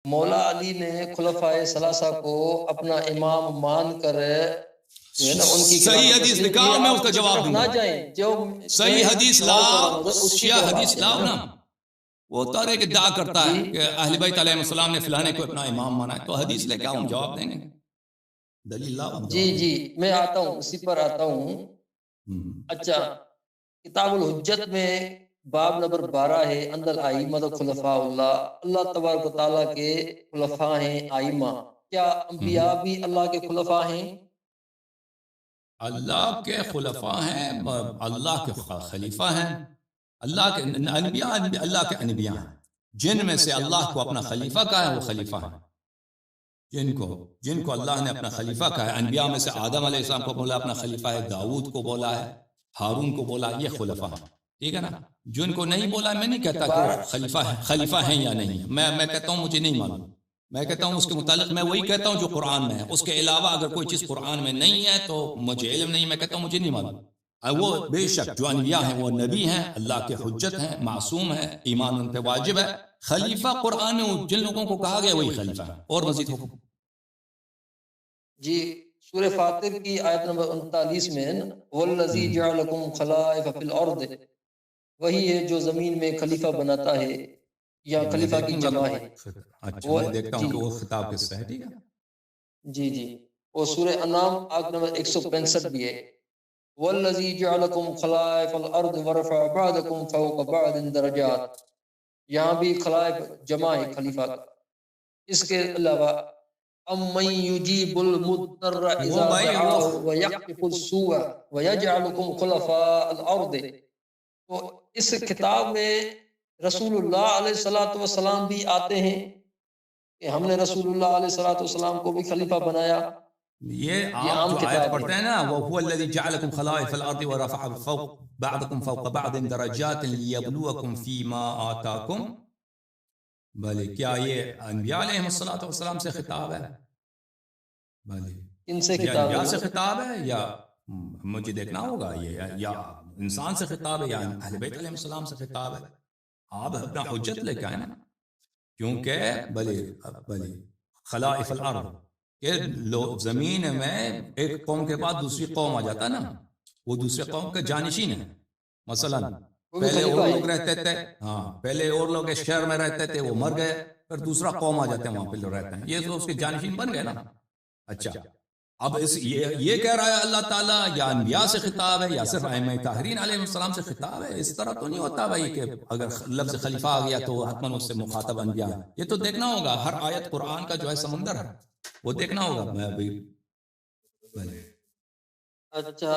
مولا علی نے خلفائے ثلاثہ کو اپنا امام مان کر جو ہے نا ان کی صحیح حدیث نکال، میں اس کا جواب دوں نہ گا۔ جائیں جو صحیح حدیث لاؤ، اس کی شیعہ حدیث لاؤ نا۔ وہ طرح کے دعا کرتا ہے کہ اہل بیت علیہ السلام نے فلانے کو اپنا امام مانا ہے، تو حدیث لے کے آؤں، جواب دیں گے، دلیل لاؤ۔ جی میں آتا ہوں، اسی پر آتا ہوں۔ اچھا، کتاب الحجت میں باب نمبر 12 ہے اندر ائمہ خلفاء اللہ تبارک و تعالیٰ کے خلفاء ہیں ائمہ۔ کیا انبیاء بھی اللہ کے خلفاء ہیں؟ اللہ کے خلفاء ہیں، اللہ کے خلیفہ ہیں، اللہ کے انبیاء اللہ کے انبیاء ہیں، جن میں سے اللہ کو اپنا خلیفہ کہا ہے وہ خلیفہ ہیں۔ جن کو اللہ نے اپنا خلیفہ کہا ہے، انبیاء میں سے آدم علیہ السلام کو بولا اپنا خلیفہ ہے، داؤد کو بولا ہے، ہارون کو بولا، یہ خلفاء ہیں، ٹھیک ہے نا۔ جن کو نہیں بولا، میں نہیں کہتا کہ وہ خلیفہ ہیں یا نہیں، میں کہتا ہوں مجھے نہیں معلوم، میں کہتا ہوں اس کے متعلق میں وہی کہتا ہوں جو قرآن میں ہے، اس کے علاوہ اگر کوئی چیز قرآن میں نہیں ہے تو مجھے علم نہیں، میں کہتا ہوں مجھے نہیں معلوم۔ وہ بے شک جو انبیاء ہیں وہ نبی ہیں، اللہ کے حجت ہیں، معصوم ہیں، ایمان ان پہ واجب ہے۔ خلیفہ قرآن میں جن لوگوں کو کہا گیا وہی خلیفہ ہے۔ اور مزید حکم جی، سورہ فاطر کی آیت نمبر 39 میں وَالَّذِي جَعَلَكُمْ خَلَائِفَ فِي الْأَرْضِ، وہی ہے جو زمین میں خلیفہ بناتا ہے یا خلیفہ کی جمع ہے۔ اچھا، میں دیکھتا ہوں کہ وہ خطاب کس سے ہے، ٹھیک ہے۔ جی اور سورہ انعام آیت نمبر 165 بھی ہے وَالَّذِي جَعَلَكُمْ خَلَائِفَ الْأَرْضِ وَرَفَعَ بَعْضَكُمْ فَوْقَ بَعْضٍ دَرَجَاتٍ، یہاں بھی خلائف جمع ہے خلیفہ کا۔ اس کے علاوہ أَمَّن يُجِيبُ الْمُضْطَرَّ إِذَا دَعَاهُ وَيَكْشِفُ السُّوءَ وَيَجْعَلُكُمْ خُلَفَاءَ الْأَرْضِ، تو اس خطاب میں رسول اللہ علیہ السلام بھی آتے ہیں کہ ہم نے رسول اللہ علیہ السلام کو بھی خلیفہ بنایا۔ یہ آپ جو آیت پڑھتے ہیں نا، وَهُوَ الَّذِي جَعَلَكُمْ خَلَائِفَ الْأَرْضِ وَرَفَعَ بَعْضَكُمْ فَوْقَ بَعْضٍ دَرَجَاتٍ لِيَبْلُوَكُمْ فِي مَا آتَاكُمْ، بھلے کیا یہ انبیاء علیہ السلام سے خطاب ہے؟ بھلے ان سے یا خطاب انبیاء ہے؟ سے خطاب ہے یا مجھے دیکھنا ہوگا یہ یا انسان سے خطاب ہے یا اہل بیت علیہ السلام سے خطاب ہے۔ آپ اپنا حجت لے کے آئے نا، کیونکہ بھلے خلائف الارض کہ زمین میں ایک قوم کے بعد دوسری قوم آ جاتا ہے نا، وہ دوسرے قوم کے جانشین ہیں۔ مثلا پہلے اور لوگ رہتے تھے، پہلے اور لوگ اس شہر میں رہتے تھے، وہ مر گئے، پھر دوسرا قوم آ جاتے ہیں وہاں پہ رہتے ہیں، یہ تو اس کے جانشین بن گئے نا۔ اچھا، اب یہ کہہ رہا ہے اللہ تعالیٰ یا انبیاء سے خطاب ہے یا صرف ائمہ طاہرین علیہ السلام سے خطاب ہے؟ اس طرح تو نہیں ہوتا بھائی کہ اگر لفظ خلیفہ آ گیا تو حتماً اس سے مخاطب انبیاء ہے۔ یہ تو دیکھنا ہوگا، ہر آیت قرآن کا جو ہے سمندر ہے، وہ دیکھنا ہوگا۔ میں ابھی اچھا،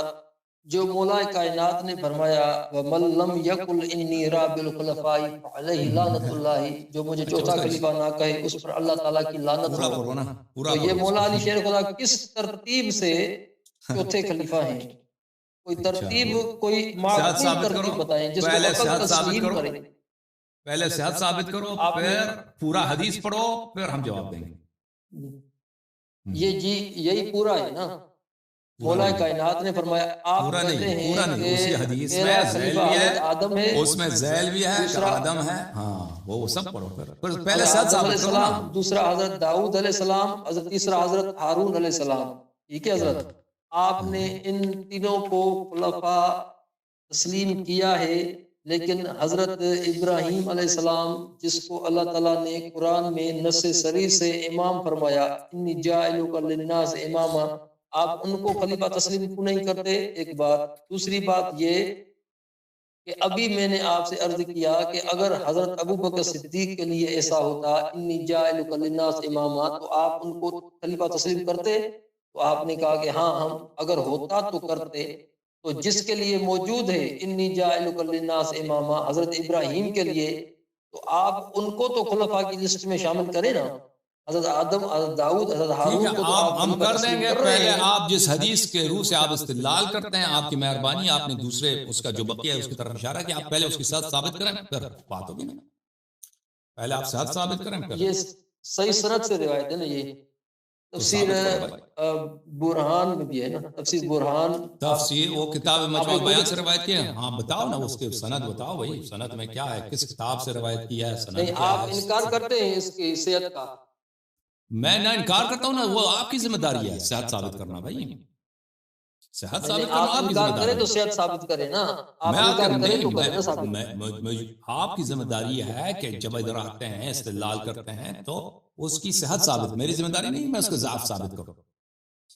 جو مولا کائنات نے فرمایا وَمَن لَّمْ يَقُلْ إِنِّي رَابِّ الْخُلَفَاءِ فَعَلَيْهِ لَعْنَةُ اللَّهِ، جو مجھے چوتھا خلیفہ نہ کہے اس پر اللہ تعالیٰ کی لعنت ہو۔ تو یہ مولا علی شیر خدا کس ترتیب سے چوتھے خلیفہ ہیں؟ کوئی ترتیب، کوئی معقول ترتیب بتائیں جس کو عقل تسلیم کرے۔ پہلے صحت ثابت کرو، پھر پورا حدیث پڑھو، پھر ہم جواب دیں گے۔ یہ جی یہی پورا ہے نا، مولا کائنات نے فرمایا آپ کہتے ہیں پورا نہیں، اسی حدیث میں ذیل بھی ہے، آدم ہے، اس میں ذیل بھی ہے کہ آدم ہے، ہاں وہ سب پڑھو، پھر پہلے صحت ثابت کرو نا۔ دوسرا حضرت داؤد علیہ السلام، حضرت تیسرا حضرت ہارون علیہ السلام، ٹھیک ہے حضرت؟ آپ نے ان تینوں کو خلفاء تسلیم کیا ہے، لیکن حضرت ابراہیم علیہ السلام جس کو اللہ تعالیٰ نے قرآن میں نص صریح سے امام فرمایا انی جاعلک للناس اماما، آپ ان کو خلیفہ تسلیم کیوں نہیں کرتے؟ ایک بات۔ دوسری بات یہ کہ ابھی میں نے آپ سے عرض کیا کہ اگر حضرت ابو بکر صدیق کے لیے ایسا ہوتا انی جاعلک للناس اماما، تو آپ ان کو خلیفہ تسلیم کرتے؟ تو آپ نے کہا کہ ہاں ہم اگر ہوتا تو کرتے۔ تو جس کے لیے موجود ہے انی جاعلک للناس اماما حضرت ابراہیم کے لیے، تو آپ ان کو تو خلفاء کی لسٹ میں شامل کریں نا، حضرت آدم، حضرت داؤد، حضرت ہارون کو تو آپ ہم کر دیں گے۔ پہلے آپ جس حدیث کے روح سے آپ استدلال کرتے ہیں، آپ کی مہربانی، آپ نے دوسرے اس کا جو بقیہ ہے اس کی طرف اشارہ کیا، آپ پہلے اس کی صحت ثابت کریں، پھر بات ہوگی نا۔ پہلے آپ صحت ثابت کریں، پھر یہ صحیح سند سے روایت ہے نا، یہ تفسیر برہان میں بھی ہے نا، تفسیر برہان، تفسیر وہ کتاب مجموع بیان سے روایت کی ہے. ہاں بتاؤ نا اس کے سند بتاؤ بھائی، سند میں کیا ہے، کس کتاب سے روایت کیا ہے، سند نہیں کیا آپ ہے. انکار کرتے ہیں اس کی صحت کا؟ میں نہ انکار کرتا ہوں نا، وہ آپ کی ذمہ داری ہے صحت ثابت کرنا بھائی، صحت ثابت کرنا آپ آپ کی انکار ذمہ کریں داری تو ہے. صحت ثابت کریں نا، آپ میں آپ انکار کریں تو نہیں کریں نا ثابت. آپ کی ذمہ داری ہے کہ جب ادھر آتے ہیں استدلال کرتے ہیں تو اس کی صحت ثابت، میری ذمہ داری نہیں میں اس کا ضعف ثابت کروں.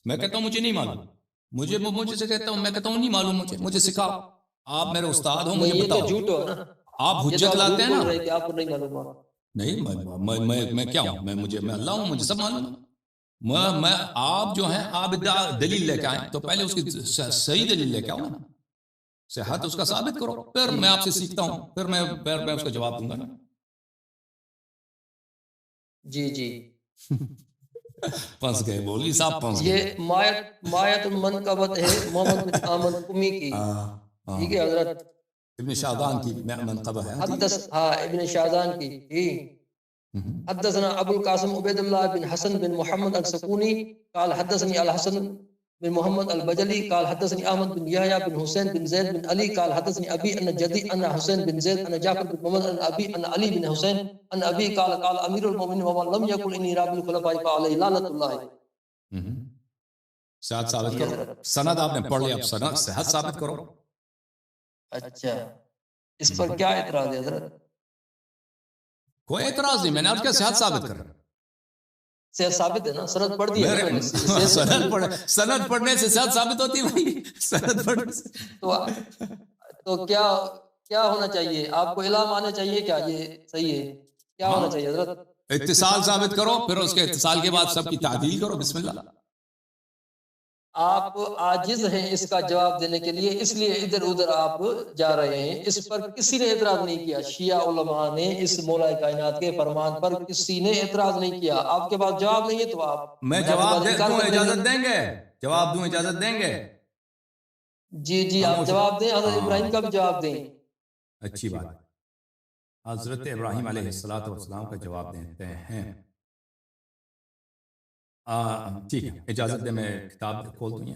میں کہتا ہوں مجھے نہیں معلوم، مجھے سے کہتا ہوں، میں کہتا ہوں نہیں معلوم مجھے سکھاؤ، آپ میرے استاد ہو مجھے نہیں یہ تو بتاؤ. جھوٹ ہو نا، آپ یہ تو حجت آپ لاتے جھوٹ ہیں بول نا. رہے ہیں کہ آپ کو نہیں معلوم. نہیں میں کیا ہوں، میں اللہ ہوں، مجھے سب معلوم ہے. میں آپ جو ہیں آپ دلیل لے کے آئیں تو پہلے اس کی صحیح دلیل لے کے آؤ نا، صحت اس کا ثابت کرو، پھر میں آپ سے سیکھتا ہوں، پھر میں اس کا جواب دوں گا نا. جی جی پھنس گئے مولوی صاحب، پھنس گئے. یہ مایت المنقبت ہے محمد بن احمد قمی کی، ٹھیک ہے حضرت، ابن شاذان کی منقبہ ہے. ابن شاذان کی. حدثنا ابو القاسم عبید اللہ بن حسن بن محمد السکونی قال حدثني الحسن بن محمد البجلی قال حدثني احمد بن یحییٰ بن حسین بن زید بن علی قال حدثني ابی ان جدی ان حسین بن زید ان جعفر بن محمد ان ابی ان علی بن حسین ان ابی قال امیر المؤمنین ومن لم يقل انی رابع الخلفاء فعلیہ لعنۃ اللہ. صحت ثابت کرو، سند آپ نے پڑھ لیا، اب سند صحت ثابت کرو. اچھا اس پر کیا اعتراض ہے حضرت؟ کوئی اعتراض نہیں، میں نے آپ کیا صحت ثابت کر رہا. صحت ثابت ہے نا، سند پڑھ دیا. سند پڑھنے سے صحت ثابت ہوتی ہے بھائی، سند پڑھنے سے. تو کیا ہونا چاہیے آپ کو؟ علم آنا چاہیے کیا یہ صحیح ہے؟ کیا ہونا چاہیے حضرت؟ اتصال ثابت کرو، پھر اس کے اتصال کے بعد سب کی تعدیل کرو. بسم اللہ. آپ عاجز ہیں اس کا جواب دینے کے لیے، اس لیے ادھر ادھر آپ جا رہے ہیں. اس پر کسی نے اعتراض نہیں کیا، شیعہ علماء نے اس مولا کائنات کے فرمان پر کسی نے اعتراض نہیں کیا. آپ کے پاس جواب نہیں ہے تو آپ میں جواب دوں، اجازت دیں گے؟ جواب دوں، اجازت دیں گے؟ جی آپ جواب دیں، حضرت ابراہیم کا بھی جواب دیں. اچھی بات، حضرت ابراہیم علیہ السلام کا جواب دیتے ہیں. ٹھیک ہے، اجازت دے، میں کتاب کھول دوں.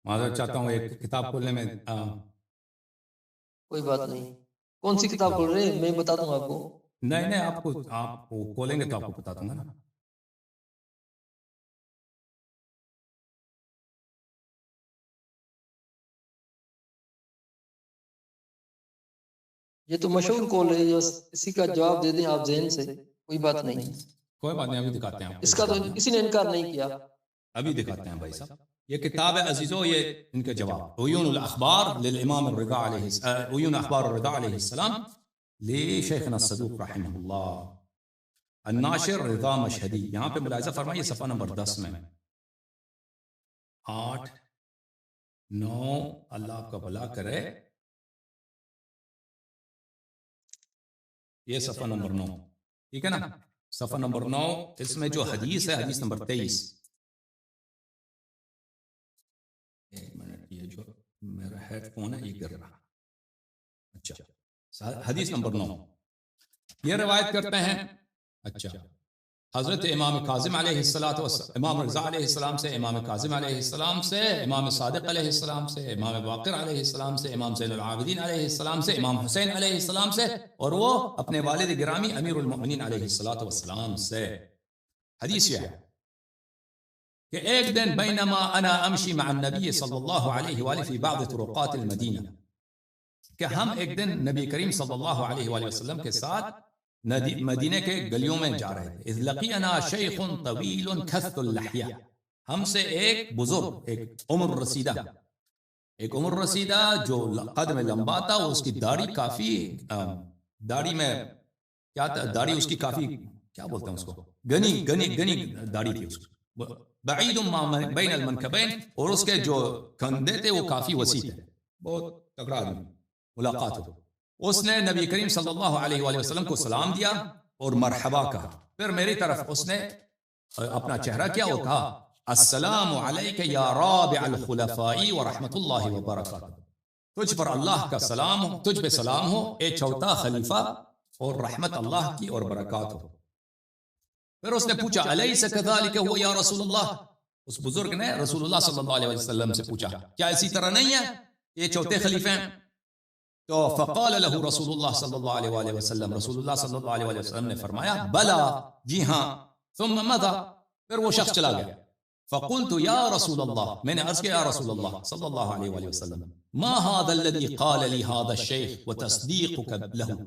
معذرت چاہتا ہوں، ایک کتاب کھولنے میں کوئی بات نہیں. کون سی کتاب کھول رہے ہیں؟ میں بتا دوں آپ کو. نہیں آپ کو کھولیں گے تو آپ کو بتا دوں گا نا. یہ تو مشہور کال ہے، اسی کا جواب دے دیں آپ ذہن سے، کوئی بات نہیں. کوئی بات نہیں، ابھی دکھاتے ہیں. اس کا تو کسی نے انکار نہیں کیا، ابھی دکھاتے ہیں بھائی صاحب. یہ کتاب ہے عزیزو، یہ ان کے جواب. عیون الاخبار للامام الرضا علیہ، عیون اخبار الرضا علیہ السلام لشیخنا الصدوق رحمہ اللہ، الناشر رضا مشہدی. یہاں پہ ملاحظہ فرمائیے صفحہ نمبر 10 میں 8 9، اللہ آپ کا بھلا کرے، یہ صفحہ نمبر 9، ٹھیک ہے نا، صفحہ نمبر 9. اس میں جو حدیث ہے، حدیث نمبر 23. ایک منٹ، یہ جو میرا ہیڈ فون ہے یہ گر رہا. اچھا، حدیث نمبر 9 یہ روایت کرتے ہیں. اچھا، حضرت امام کاظم علیہ السلام، امام رضا علیہ السلام سے، امام کاظم علیہ السلام سے، امام صادق علیہ السلام سے، امام باقر علیہ السلام سے، امام زین العابدین علیہ السلام سے، امام حسین علیہ السلام سے، اور وہ اپنے والد گرامی امیر المؤمنین علیہ السلام سے. حدیث یہ ہے کہ ایک دن بینما انا امشی مع النبی صلی اللہ علیہ وآلہ فی بعض طرقات المدینہ، کہ ہم ایک دن نبی کریم صلی اللہ علیہ وآلہ وسلم کے ساتھ مدینہ کے گلیوں میں جا رہے تھے. اذ لقینا شیخ طویل کث اللحیہ، ہم سے ایک بزرگ، ایک عمر رسیدہ جو قد میں لمبا تھا، اس کی داڑھی کافی، داڑھی میں کیا تھا، داڑھی اس کی کافی، کیا بولتے ہیں اس کو، گنی داڑھی تھی اس کو، بعید ما بین المنکبین، اور اس کے جو کندھے تھے وہ کافی وسیع تھے، بہت تگڑا آدمی، ملاقات ہو، اس نے نبی کریم صلی اللہ علیہ وآلہ وسلم کو سلام دیا اور مرحبا کہا، پھر میری طرف اس نے اپنا چہرہ کیا اور کہا السلام علیک یا رابع الخلفاء ورحمۃ اللہ وبرکاتہ، تجھ پر اللہ کا سلام ہو، تجھ پہ سلام ہو اے چوتھا خلیفہ، اور رحمت اللہ کی اور برکات ہو۔ پھر اس نے پوچھا الیس کذالک هو یا رسول اللہ، اس بزرگ نے رسول اللہ صلی اللہ علیہ وسلم سے پوچھا کیا اسی طرح نہیں ہے یہ چوتھے خلیفے ہیں؟ تو فقال له رسول اللہ صلی اللہ علیہ وآلہ وسلم، رسول اللہ صلی اللہ علیہ وآلہ وسلم نے فرمایا بلا، جی ہاں، ثم ماذا، پھر وہ شخص چلا گیا۔ فقلت یا رسول اللہ، میں نے عرض کیا یا رسول اللہ صلی اللہ علیہ وآلہ وسلم، ما هذا الذي قال لي هذا الشيخ وتصديقك له،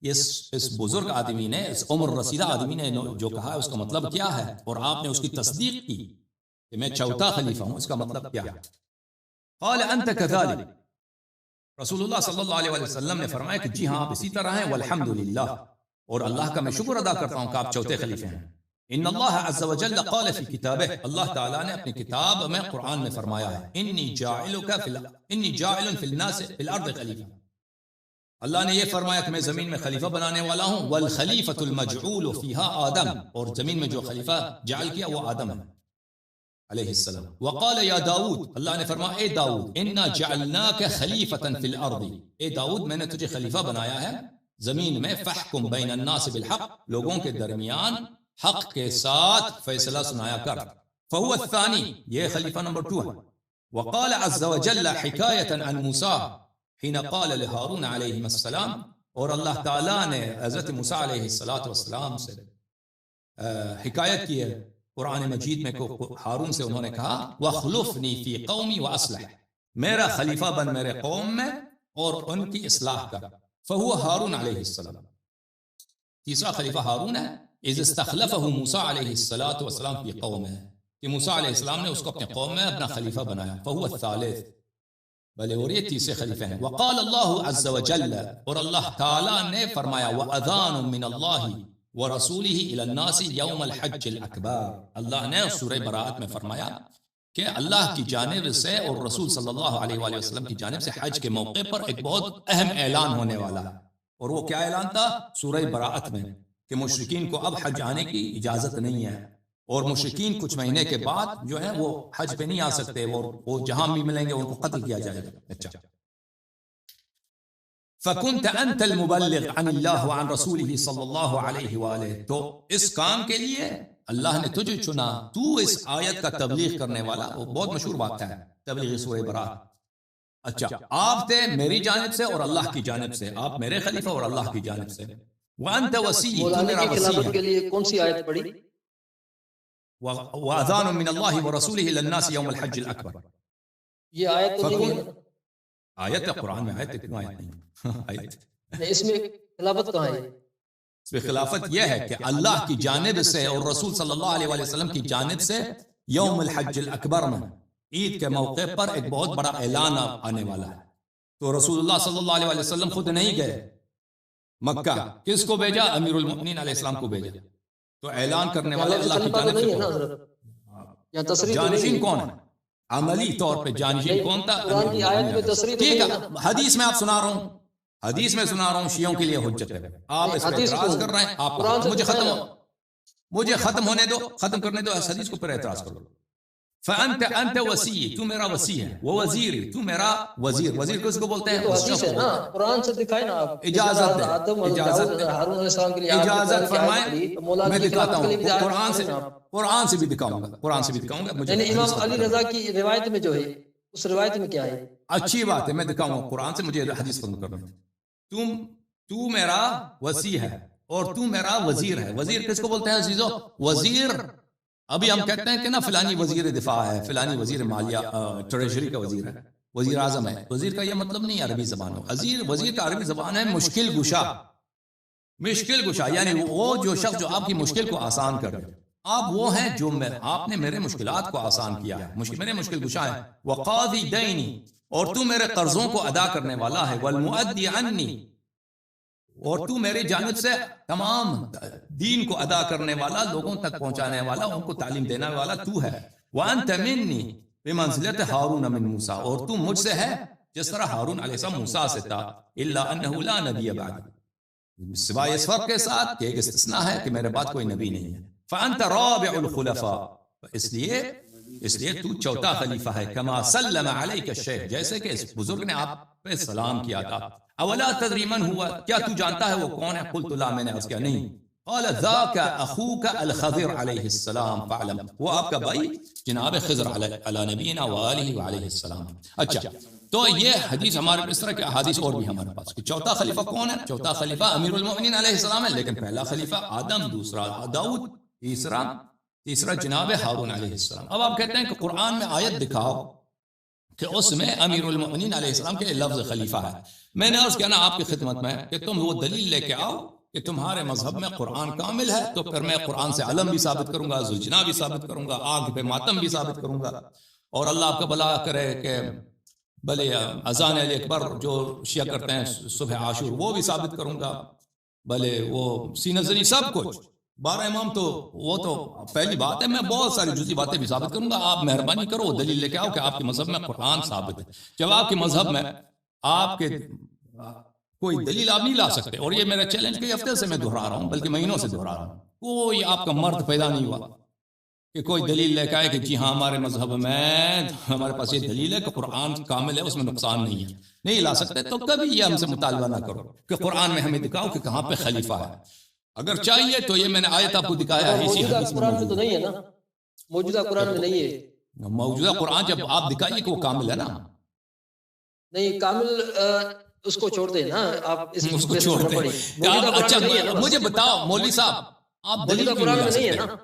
اس بزرگ آدمی نے، اس عمر رسیدہ آدمی نے جو کہا ہے اس کا مطلب کیا ہے، اور آپ نے اس کی تصدیق کی کہ میں چوتھا خلیفہ ہوں، اس کا مطلب کیا ہے؟ قال انت كذلك، رسول اللہ صلی اللہ علیہ وسلم نے فرمایا کہ جی ہاں آپ اسی طرح ہیں، والحمدللہ، اور اللہ کا میں شکر ادا کرتا ہوں کہ آپ چوتھے خلیفے ہیں۔ ان اللہ عز وجل قال فی کتابہ، اللہ تعالیٰ نے اپنی کتاب میں قرآن میں فرمایا ہے انی جاعل فی الناس فی الارض خلیفہ، اللہ نے یہ فرمایا کہ میں زمین میں خلیفہ بنانے والا ہوں، والخلیفۃ المجعول فیہا آدم، اور زمین میں جو خلیفہ جعل کیا وہ آدم ہے علیہ السلام۔ وقال یا داؤد، اللہ نے فرمایا اے داؤد انا جعلناک خلیفۃ فی الارض، اے داؤد میں نے تجھے خلیفہ بنایا ہے زمین میں، فاحکم بین الناس بالحق، لوگوں کے درمیان حق کے ساتھ فیصلہ سنایا کر، فہو الثانی، یہ خلیفہ نمبر 2 ہے۔ وقال عز وجل حکایتا عن موسیٰ حین قال لہارون علیہ السلام، اور اللہ تعالیٰ نے حضرت موسیٰ علیہ السلام سے حکایت کی ہے قرآن مجید میں، کو ہارون سے انہوں نے کہا وَخْلُفْنِي فِي قَوْمِي وَأَصْلِحْ، میرا خلیفہ بن میرے قوم میں اور ان کی اصلاح کر، فَهُوَ ہارون علیہ السلام، تیسرا خلیفہ ہارون ہے، اذ استخلفہ موسیٰ علیہ السلام فی قومہ، کہ موسیٰ علیہ السلام نے اس کو اپنے قوم میں اپنا خلیفہ بنایا، فَهُوَ الثالث، بلے اور یہ تیسرے خلیفے ہیں۔ وقال اللہ عز وجل، اور اللہ تعالیٰ نے فرمایا وَأَذَانٌ مِّنَ اللَّهِ وَرَسُولِهِ إِلَى النَّاسِ يَوْمَ الْحَجِّ الْأَكْبَرِ، اللہ نے سورہ برات میں فرمایا کہ اللہ کی جانب سے اور رسول صلی اللہ علیہ وآلہ وسلم کی جانب سے حج کے موقع پر ایک بہت اہم اعلان ہونے والا ہے، اور وہ کیا اعلان تھا؟ سورہ برات میں، کہ مشرکین کو اب حج آنے کی اجازت نہیں ہے، اور مشرکین کچھ مہینے کے بعد جو ہے وہ حج پہ نہیں آ سکتے، وہ جہاں بھی ملیں گے ان کو قتل کیا جائے گا۔ اچھا، فَكُنْتَ أَنْتَ الْمُبَلِّغ عَنِ اللَّهِ وَعَنْ رَسُولِهِ صلی اللہ علیہ وآلہ، تو اس کام کے لیے اللہ نے تجھے چنا، تو اس آیت کا تبلیغ کرنے والا، وہ بہت مشہور بات ہے تبلیغ سورہ برات۔ اچھا، آپ تھے میری جانب سے اور اللہ کی جانب سے، آپ میرے خلیفہ اور اللہ کی جانب سے۔ وَأَنْتَ وَسِيٌّ، مولانا کی خلافت کے لیے کون سی آیت پڑھی؟ وَأَذَانٌ مِّنَ اللَّهِ وَرَسُولِهِ إِلَى النَّاسِ يَوْمَ الْحَجِّ الْأَكْبَرِ، یہ آیت تو نہیں ہے، آیت ہے قرآن میں، آیت کیوں آیت نہیں؟ آیت اس میں خلافت کہاں ہے؟ اس میں خلافت یہ ہے کہ اللہ کی جانب سے اور رسول صلی اللہ علیہ وآلہ وسلم کی جانب سے یوم الحج الاکبر میں، عید کے موقع پر ایک بہت بڑا اعلان آنے والا ہے، تو رسول اللہ صلی اللہ علیہ وآلہ وسلم خود نہیں گئے مکہ، کس کو بھیجا؟ امیر المؤمنین علیہ السلام کو بھیجا، تو اعلان کرنے والا اللہ کی جانب سے۔ جانشین کون ہے؟ عملی طور پہ جانشین کون تھا؟ ٹھیک ہے، حدیث میں آپ سنا رہا ہوں، حدیث میں سنا رہا ہوں، شیعوں کے لیے حجت ہے، آپ اس پر اعتراض کر رہے ہیں، آپ مجھے ختم ہونے دو، ختم کرنے دو اس حدیث کو، پھر اعتراض کرو۔ فَأَنْتَ وَسِيٌّ، تو میرا وسیع ہے، وَوَزِيرِ، تو میرا وزیر، وزیر کس کو بولتے ہیں؟ قرآن سے دکھائے نا آپ، اجازت فرمائیں، میں دکھاتا ہوں، قرآن سے بھی دکھاؤں گا، قرآن سے بھی دکھاؤں گا۔ یعنی امام علی رضا کی روایت میں جو ہے، اس روایت میں کیا ہے؟ اچھی بات ہے، میں دکھاؤں گا قرآن سے، مجھے حدیث ختم کرنا ہے۔ تو میرا وسیع ہے اور تو میرا وزیر ہے۔ وزیر کس کو بولتے ہیں عزیزو؟ وزیر، ابھی ہم کہتے ہیں کہ نا فلانی وزیر دفاع ہے، فلانی وزیر مالیہ ٹریجری کا وزیر ہے، وزیر اعظم ہے، وزیر کا یہ مطلب نہیں عربی زبان ہو، وزیر کا عربی زبان ہے مشکل گشا، یعنی وہ جو شخص جو آپ کی مشکل کو آسان کر دے۔ آپ وہ ہیں جو آپ نے میرے مشکلات کو آسان کیا ہے، میرے مشکل کشا ہے، وقاضی دینی، اور تو میرے قرضوں کو ادا کرنے والا ہے، والمؤدی عنی، اور تو میری جانب سے تمام دین کو ادا کرنے والا، لوگوں تک پہنچانے والا، ان کو تعلیم دینے والا تو ہے، وانت منی بمنزلت ہارون من موسیٰ، اور تو مجھ سے ہے جس طرح ہارون علیہ السلام موسیٰ سے تھا، الا انہ لا نبی بعد، سوائے اس فرق کے ساتھ کہ ایک استثناء ہے کہ میرے بعد کوئی نبی نہیں ہے، فانت رابع الخلفاء، اس لیے تو چوتھا خلیفہ ہے، کما سلم علیک الشیخ، جیسے کہ اس بزرگ نے آپ پہ سلام کیا تھا، اولا تدری من ہوا، کیا تو جانتا ہے وہ کون ہے؟ قلت لا، میں نے عرض کیا نہیں، قال ذاک اخوک الخضر علیہ السلام فاعلم، وہ آپ کا بھائی جناب خضر علی نبینا وآلہ وعلیہ السلام۔ اچھا، تو یہ حدیث ہمارے اس طرح کے احادیث اور بھی ہمارے پاس، کہ چوتھا خلیفہ کون ہے؟ چوتھا خلیفہ امیر المؤمنین علیہ السلام ہے، لیکن پہلا خلیفہ آدم، دوسرا داؤد، تیسرا جناب ہارون علیہ السلام۔ اب آپ کہتے ہیں کہ قرآن میں آیت دکھاؤ کہ اس میں امیر المؤمنین علیہ السلام کے لفظ خلیفہ ہے۔ میں نے عرض کیا نا آپ کی خدمت میں کہ تم وہ دلیل لے کے آؤ کہ تمہارے مذہب میں قرآن کامل ہے، تو پھر میں قرآن سے علم بھی ثابت کروں گا، ذوالجناح بھی ثابت کروں گا، آگ پہ ماتم بھی ثابت کروں گا، اور اللہ آپ کا بھلا کرے کہ بھلے اذان علی اکبر جو شیعہ کرتے ہیں صبح عاشور وہ بھی ثابت کروں گا، بھلے وہ سینہ زنی، سب کچھ 12 امام، تو وہ تو پہلی بات ہے، میں بہت ساری جزئی باتیں بھی ثابت کروں گا، آپ مہربانی کرو وہ دلیل لے کے آؤ کہ آپ کے مذہب میں قرآن ثابت ہے۔ جب آپ کے مذہب میں آپ کے کوئی دلیل آپ نہیں لا سکتے، اور یہ میرا چیلنج کئی ہفتے سے میں دہرا رہا ہوں، بلکہ مہینوں سے دہرا رہا ہوں، کوئی آپ کا مرد پیدا نہیں ہوا کہ کوئی دلیل لے کے آئے کہ جی ہاں ہمارے مذہب میں ہمارے پاس یہ دلیل ہے کہ قرآن کامل ہے، اس میں نقصان نہیں ہے، نہیں لا سکتے۔ تو کبھی یہ ہم سے مطالبہ نہ کرو کہ قرآن میں ہمیں دکھاؤ کہ کہاں پہ خلیفہ ہے، اگر چاہیے تو یہ میں نے آیت آپ کو دکھایا ہے، اسی حدیث میں قرآن میں تو نہیں ہے نا، موجودہ قرآن میں نہیں ہے، موجودہ قرآن جب آپ دکھائیے کہ وہ کامل ہے نا، نہیں کامل اس کو چھوڑ دیں نا آپ، اس کو چھوڑ دیں۔ اچھا مجھے بتاؤ مولوی صاحب، آپ دلیل موجودہ کیوں قرآن نہیں لا میں نہیں ہے سکتے؟ نا،